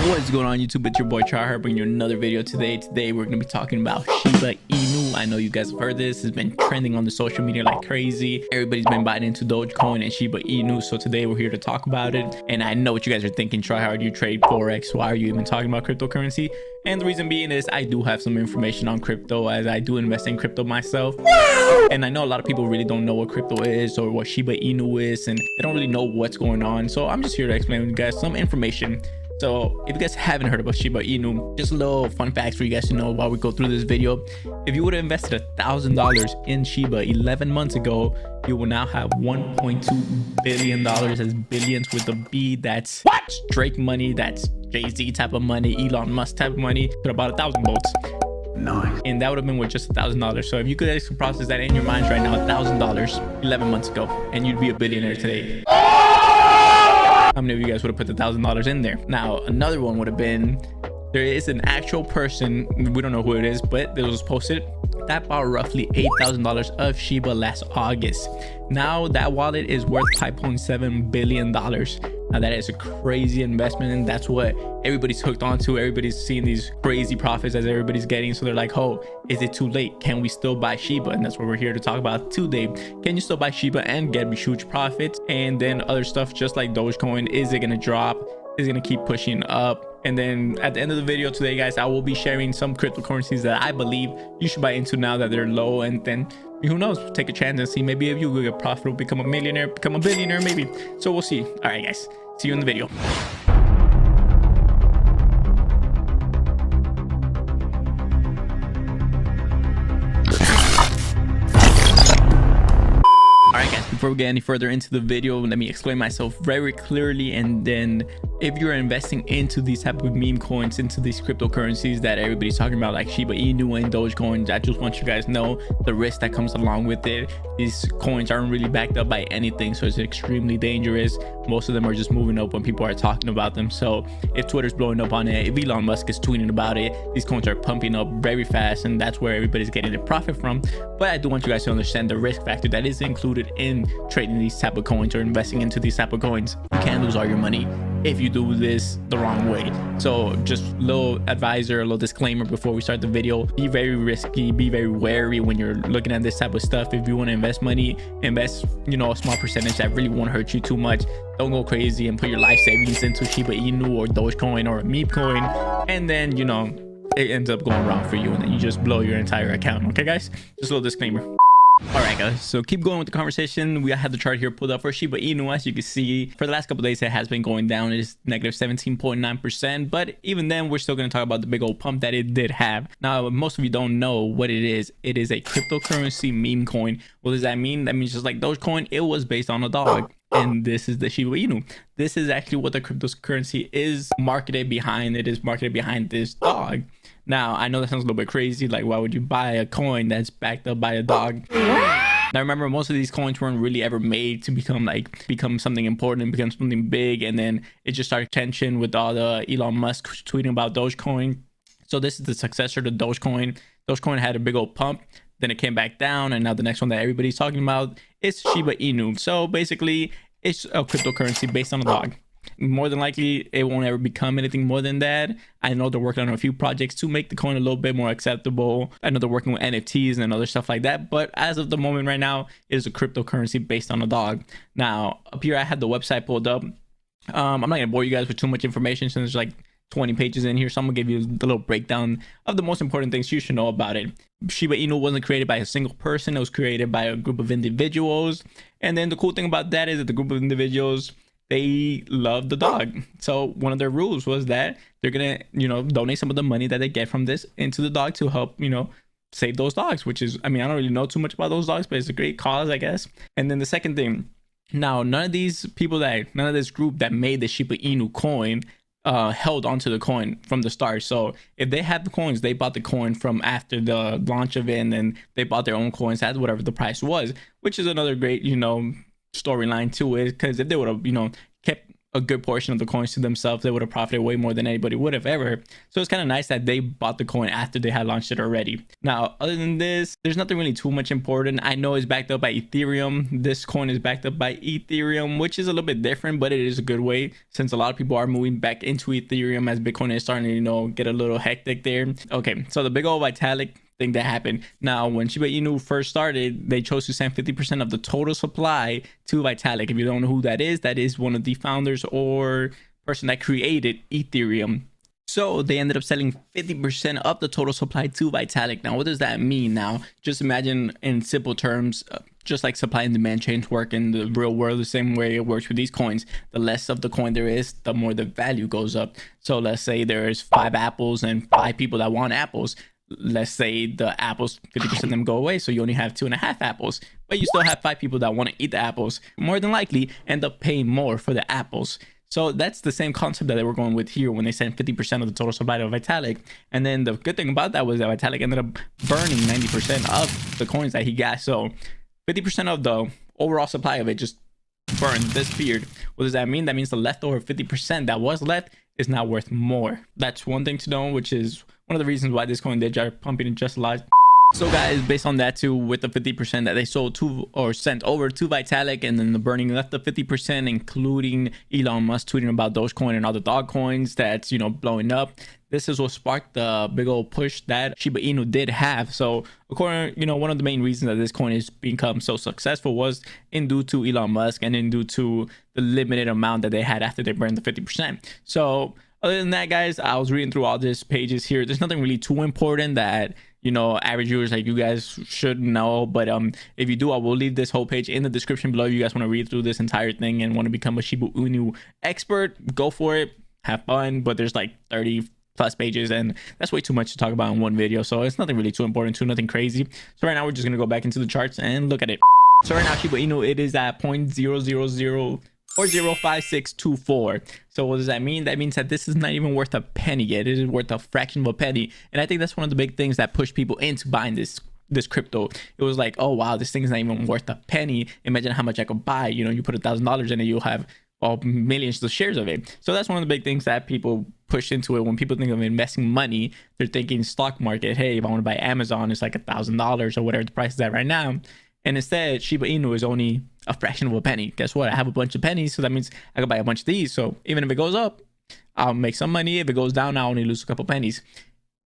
What's going on YouTube? It's your boy Tryhard bringing you another video today. Today we're going to be talking about Shiba Inu. I know you guys have heard this. It's been trending on the social media like crazy. Everybody's been buying into Dogecoin and Shiba Inu. So today we're here to talk about it. And I know what you guys are thinking. Tryhard, you trade Forex. Why are you even talking about cryptocurrency? And the reason being is I do have some information on crypto, as I do invest in crypto myself. And I know a lot of people really don't know what crypto is or what Shiba Inu is, and they don't really know what's going on. So I'm just here to explain to you guys some information. So if you guys haven't heard about Shiba Inu, just a little fun facts for you guys to know while we go through this video. If you would have invested $1,000 in Shiba 11 months ago, you will now have $1.2 billion, as billions with a B. That's Drake money, that's Jay-Z type of money, Elon Musk type of money. Could have bought 1,000 votes. Nice. And that would have been with just $1,000. So if you could actually process that in your minds right now, $1,000 11 months ago, and you'd be a billionaire today. How many of you guys would have put the $1,000 in there? Now, another one would have been, there is an actual person, we don't know who it is, but it was posted, that bought roughly $8,000 of Shiba last August. Now that wallet is worth $5.7 billion. Now that is a crazy investment, and that's what everybody's hooked onto. Everybody's seeing these crazy profits as everybody's getting. So they're like, oh, is it too late? Can we still buy Shiba? And that's what we're here to talk about today. Can you still buy Shiba and get huge profits? And then other stuff just like Dogecoin, is it going to drop? Is it going to keep pushing up? And then at the end of the video today, guys, I will be sharing some cryptocurrencies that I believe you should buy into now that they're low. And then who knows, take a chance and see, maybe if you will get profitable, become a millionaire, become a billionaire, maybe. So we'll see. All right, guys, see you in the video. Alright guys, before we get any further into the video, let me explain myself very clearly. And then if you're investing into these type of meme coins, into these cryptocurrencies that everybody's talking about like Shiba Inu and Dogecoin, I just want you guys to know the risk that comes along with it. These coins aren't really backed up by anything, so it's extremely dangerous. Most of them are just moving up when people are talking about them. So if Twitter's blowing up on it, if Elon Musk is tweeting about it, these coins are pumping up very fast, and that's where everybody's getting their profit from. But I do want you guys to understand the risk factor that is included in trading these type of coins or investing into these type of coins. You can lose all your money if you do this the wrong way. So just a little advisor, a little disclaimer before we start the video: be very risky, be very wary when you're looking at this type of stuff. If you want to invest money, invest, you know, a small percentage that really won't hurt you too much. Don't go crazy and put your life savings into Shiba Inu or Dogecoin or a meme coin, and then, you know, it ends up going wrong for you and then you just blow your entire account. Okay guys, just a little disclaimer. All right guys, so keep going with the conversation. We have the chart here pulled up for Shiba Inu. As you can see, for the last couple of days it has been going down. It is negative 17.9%, but even then we're still going to talk about the big old pump that it did have. Now most of you don't know what it is. It is a cryptocurrency meme coin. What does that mean? That means just like Dogecoin, it was based on a dog, and this is the Shiba Inu. This is actually what the cryptocurrency is marketed behind. It is marketed behind this dog. Now, I know that sounds a little bit crazy. Like, why would you buy a coin that's backed up by a dog? Now, remember, most of these coins weren't really ever made to become something important, become something big. And then it just started tension with all the Elon Musk tweeting about Dogecoin. So this is the successor to Dogecoin. Dogecoin had a big old pump. Then it came back down. And now the next one that everybody's talking about is Shiba Inu. So basically, it's a cryptocurrency based on a dog. More than likely it won't ever become anything more than that. I know they're working on a few projects to make the coin a little bit more acceptable. I know they're working with NFTs and other stuff like that, but as of the moment right now, it is a cryptocurrency based on a dog. Now up here I had the website pulled up. I'm not gonna bore you guys with too much information since there's like 20 pages in here, so I'm gonna give you the little breakdown of the most important things you should know about it. Shiba Inu wasn't created by a single person. It was created by a group of individuals, and then the cool thing about that is that the group of individuals, they love the dog. So one of their rules was that they're gonna, you know, donate some of the money that they get from this into the dog to help, you know, save those dogs, which is, I mean, I don't really know too much about those dogs, but it's a great cause, I guess. And then the second thing, now none of this group that made the Shiba Inu coin held onto the coin from the start. So if they had the coins, they bought the coin from after the launch of it, and then they bought their own coins at whatever the price was, which is another great, you know, storyline to it. Because if they would have, you know, kept a good portion of the coins to themselves. They would have profited way more than anybody would have ever. So it's kind of nice that they bought the coin after they had launched it already. Now, other than this, there's nothing really too much important. I know it's backed up by Ethereum. This coin is backed up by Ethereum, which is a little bit different, but it is a good way since a lot of people are moving back into Ethereum as Bitcoin is starting to, you know, get a little hectic there. Okay, so the big old Vitalik thing that happened. Now, when Shiba Inu first started, they chose to send 50% of the total supply to Vitalik. If you don't know who that is one of the founders or person that created Ethereum. So they ended up selling 50% of the total supply to Vitalik. Now, what does that mean? Now, just imagine in simple terms, just like supply and demand chains work in the real world, the same way it works with these coins. The less of the coin there is, the more the value goes up. So let's say there's 5 apples and 5 people that want apples. Let's say the apples, 50% of them go away, so you only have 2.5 apples, but you still have 5 people that want to eat the apples. More than likely end up paying more for the apples. So that's the same concept that they were going with here when they sent 50% of the total supply to Vitalik. And then the good thing about that was that Vitalik ended up burning 90% of the coins that he got. So 50% of the overall supply of it just burned, disappeared. What does that mean? That means the leftover 50% that was left is now worth more. That's one thing to know, which is one of the reasons why this coin did start pumping just a lot. So guys, based on that too, with the 50% that they sold to or sent over to Vitalik, and then the burning left the 50%, including Elon Musk tweeting about Dogecoin and other dog coins that's, you know, blowing up. This is what sparked the big old push that Shiba Inu did have. So according, you know, one of the main reasons that this coin has become so successful was in due to Elon Musk and in due to the limited amount that they had after they burned the 50%. So other than that, guys, I was reading through all these pages here. There's nothing really too important that, you know, average viewers like you guys should know. But if you do, I will leave this whole page in the description below. If you guys want to read through this entire thing and want to become a Shiba Inu expert, go for it. Have fun. But there's like 30+ pages, and that's way too much to talk about in one video. So it's nothing really too important, nothing crazy. So right now we're just gonna go back into the charts and look at it. So right now Shiba Inu, it is at 0.000 or 0.5624. So what does that mean? That means that this is not even worth a penny yet. It is worth a fraction of a penny. And I think that's one of the big things that pushed people into buying this crypto. It was like, oh wow, this thing is not even worth a penny. Imagine how much I could buy. You know, you put $1,000 in it, you'll have millions of shares of it. So that's one of the big things that people push into it. When people think of investing money, they're thinking stock market. Hey, if I want to buy Amazon, it's like $1,000 or whatever the price is at right now. And instead, Shiba Inu is only a fraction of a penny. Guess what? I have a bunch of pennies, so that means I can buy a bunch of these. So even if it goes up, I'll make some money. If it goes down, I'll only lose a couple pennies.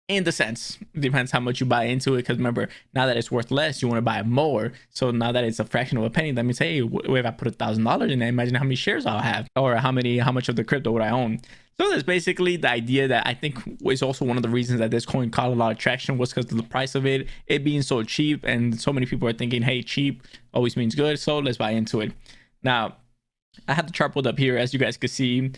In the sense, it depends how much you buy into it. Because remember, now that it's worth less, you want to buy more. So now that it's a fraction of a penny, that means, hey, if I put $1,000 in there, imagine how many shares I'll have, or how much of the crypto would I own. So that's basically the idea that I think is also one of the reasons that this coin caught a lot of traction, was because of the price of it being so cheap, and so many people are thinking, hey, cheap always means good, so let's buy into it. Now, I have the chart pulled up here. As you guys can see,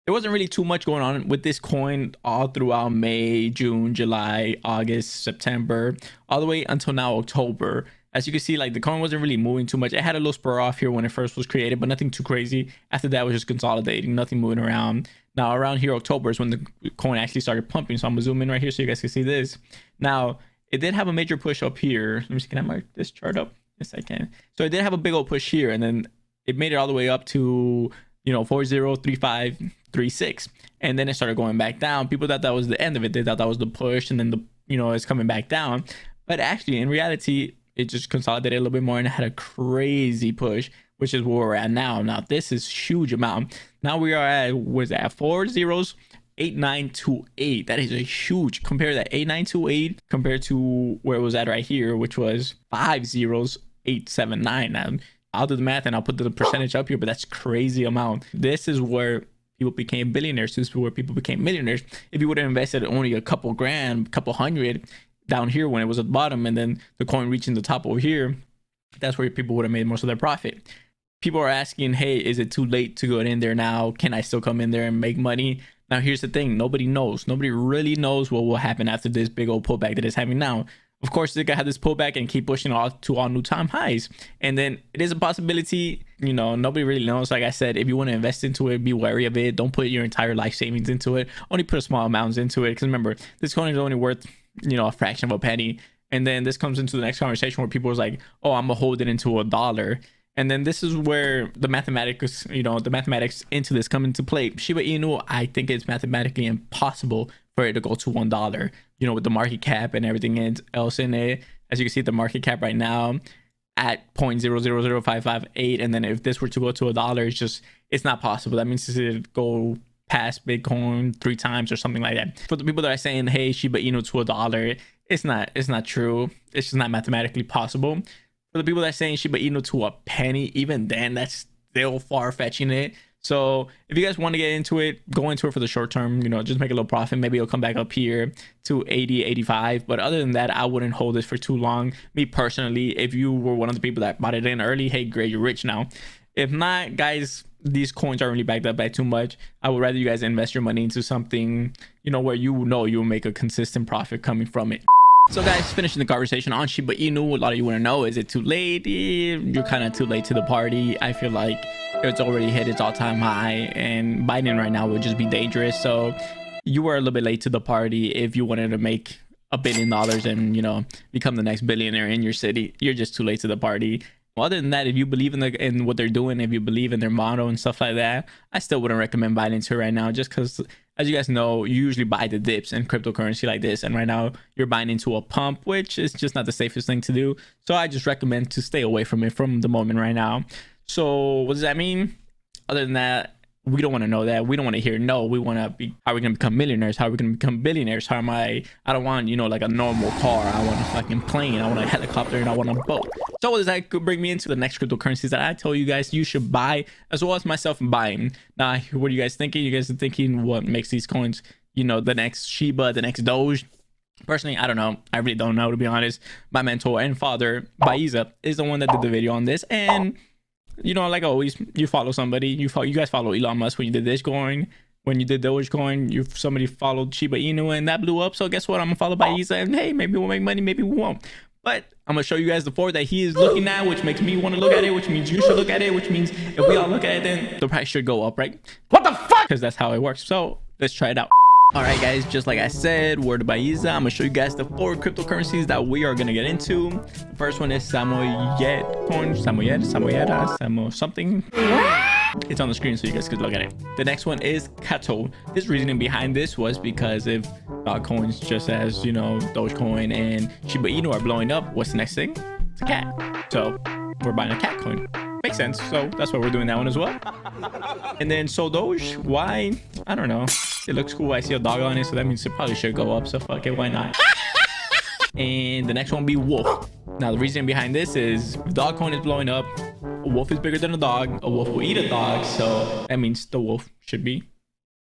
there wasn't really too much going on with this coin all throughout May, June, July, August, September, all the way until now, October. As you can see, like, the coin wasn't really moving too much. It had a little spur off here when it first was created, but nothing too crazy. After that, it was just consolidating, nothing moving around. Now, around here, October is when the coin actually started pumping. So I'm gonna zoom in right here so you guys can see this. Now, it did have a major push up here. Let me see, can I mark this chart up? Yes, I can. So it did have a big old push here, and then it made it all the way up to, you know, 403536, and then it started going back down. People thought that was the end of it. They thought that was the push, and then the, you know, it's coming back down. But actually, in reality, it just consolidated a little bit more and had a crazy push, which is where we're at now. Now, this is huge amount. Now we are at, was that 4 zeros, 8928. That is a huge, compare that 8928 compared to where it was at right here, which was 5 zeros, 879. Now, I'll do the math and I'll put the percentage up here, but that's crazy amount. This is where people became billionaires. This is where people became millionaires. If you would have invested only a couple grand, couple hundred down here when it was at the bottom, and then the coin reaching the top over here, that's where people would have made most of their profit. People are asking, hey, is it too late to go in there now? Can I still come in there and make money? Now, here's the thing. Nobody knows. Nobody really knows what will happen after this big old pullback that it's having now. Of course, they could have this pullback and keep pushing all to all new time highs. And then it is a possibility, you know, nobody really knows. Like I said, if you want to invest into it, be wary of it. Don't put your entire life savings into it. Only put small amounts into it. Because remember, this coin is only worth, you know, a fraction of a penny. And then this comes into the next conversation where people was like, oh, I'm gonna hold it into $1. And then this is where the mathematics, the mathematics into this come into play. Shiba Inu, I think it's mathematically impossible for it to go to $1, with the market cap and everything else in it. As you can see, the market cap right now at 0.000558. And then if this were to go to $1, it's not possible. That means it go past Bitcoin 3 times or something like that. For the people that are saying, hey, Shiba Inu to $1, it's not true. It's just not mathematically possible. For the people that are saying Shiba Inu to a penny, even then, that's still far-fetching it. So if you guys want to get into it, go into it for the short term, just make a little profit. Maybe it'll come back up here to 80, 85. But other than that, I wouldn't hold this for too long. Me personally, if you were one of the people that bought it in early, hey, great, you're rich now. If not, guys, these coins aren't really backed up by too much. I would rather you guys invest your money into something, where you'll make a consistent profit coming from it. So guys, finishing the conversation on Shiba Inu, a lot of you want to know, is it too late? You're kind of too late to the party. I feel like it's already hit its all-time high, and buying in right now would just be dangerous. So you were a little bit late to the party. If you wanted to make $1 billion and, become the next billionaire in your city, you're just too late to the party. Other than that, if you believe in what they're doing, if you believe in their motto and stuff like that, I still wouldn't recommend buying into it right now, just because, as you guys know, you usually buy the dips in cryptocurrency like this, and right now you're buying into a pump, which is just not the safest thing to do. So I just recommend to stay away from it from the moment right now. So what does that mean? Other than that, we don't want to know that. We don't want to hear no. We want to be, how are we going to become millionaires? How are we going to become billionaires? How am I don't want, like a normal car. I want a fucking plane. I want a helicopter, and I want a boat. So what does that bring me into the next cryptocurrencies that I tell you guys you should buy, as well as myself buying. Now, what are you guys thinking? You guys are thinking what makes these coins, the next Shiba, the next Doge? Personally, I don't know. I really don't know, to be honest. My mentor and father, Baiza, is the one that did the video on this. And like always, you follow somebody. You guys follow Elon Musk when you did this coin. When you did Dogecoin, somebody followed Shiba Inu, and that blew up. So guess what? I'm gonna follow Baiza, and hey, maybe we'll make money, maybe we won't. But I'm gonna show you guys the 4 that he is looking at, which makes me want to look at it, which means you should look at it, which means if we all look at it, then the price should go up, right? What the fuck? Because that's how it works. So let's try it out. All right, guys, just like I said, word to Baiza, I'm gonna show you guys the 4 cryptocurrencies that we are gonna get into. The first one is Samoyed coin, Samo something. It's on the screen so you guys could look at it. The next one is Kato. His reasoning behind this was because if coins just as Dogecoin and Shiba Inu are blowing up, what's the next thing? It's a cat. So we're buying a cat coin. Makes sense. So that's why we're doing that one as well. And then So Doge, why? I don't know. It looks cool. I see a dog on it, so that means it probably should go up. So fuck it, why not? And the next one will be Wolf. Now the reason behind this is if dog coin is blowing up, a wolf is bigger than a dog. A wolf will eat a dog, so that means the wolf should be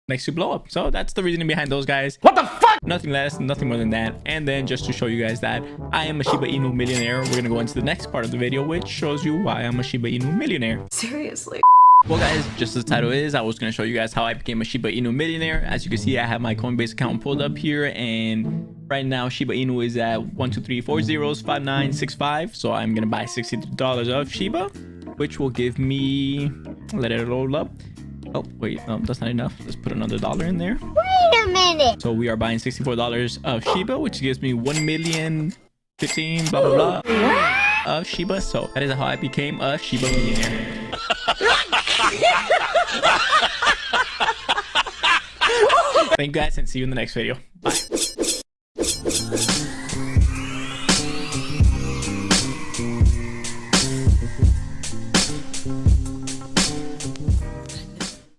next to blow up. So that's the reasoning behind those guys. What the fuck? Nothing less, nothing more than that. And then just to show you guys that I am a Shiba Inu millionaire, we're gonna go into the next part of the video, which shows you why I'm a Shiba Inu millionaire. Seriously. Well guys, just as the title is, I was going to show you guys how I became a Shiba Inu millionaire. As you can see, I have my Coinbase account pulled up here, and right now Shiba Inu is at 123405965. So I'm going to buy $60 of Shiba, which will give me, let it roll up. Oh wait, no, that's not enough. Let's put another dollar in there. Wait a minute. So we are buying $64 of Shiba, which gives me 1,015,000 blah blah blah of Shiba. So that is how I became a Shiba millionaire. Thank you guys, and see you in the next video. Bye.